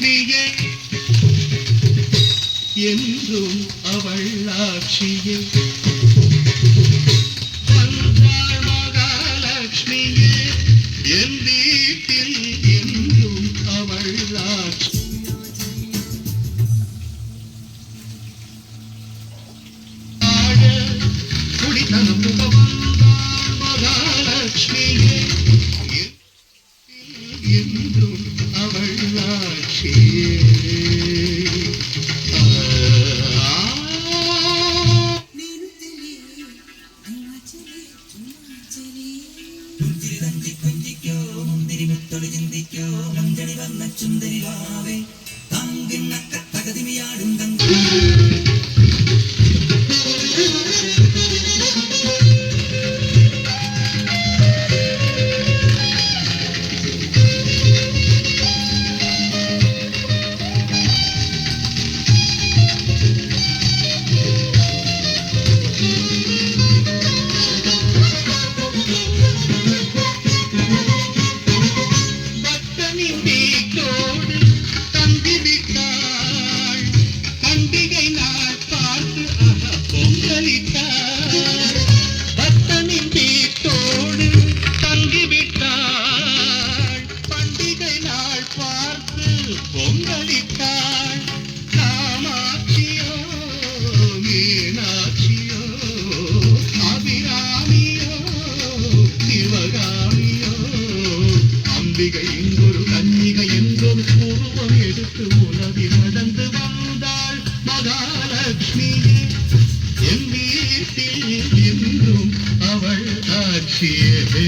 மகாலட்சுமியே என்றும் அவள் ஆட்சியே வந்தாள் மகாலட்சுமியே என் வீட்டில் என்றும் அவள் ஆட்சி குடித்தனம் வந்தாள் மகாலட்சுமியே என்றும் அவள் ஆட்சியே பொங்கலிட்டாள் காமாட்சியோ மீனாட்சியோ அபிராமியோ சிவகாமியோ அம்பிகை இங்கொரு கன்னிகை என்றொரு உருவம் எடுத்து உலகில் நடந்து வந்தாள் மகாலட்சுமியே என் வீட்டில் என்றும் அவள் ஆட்சியே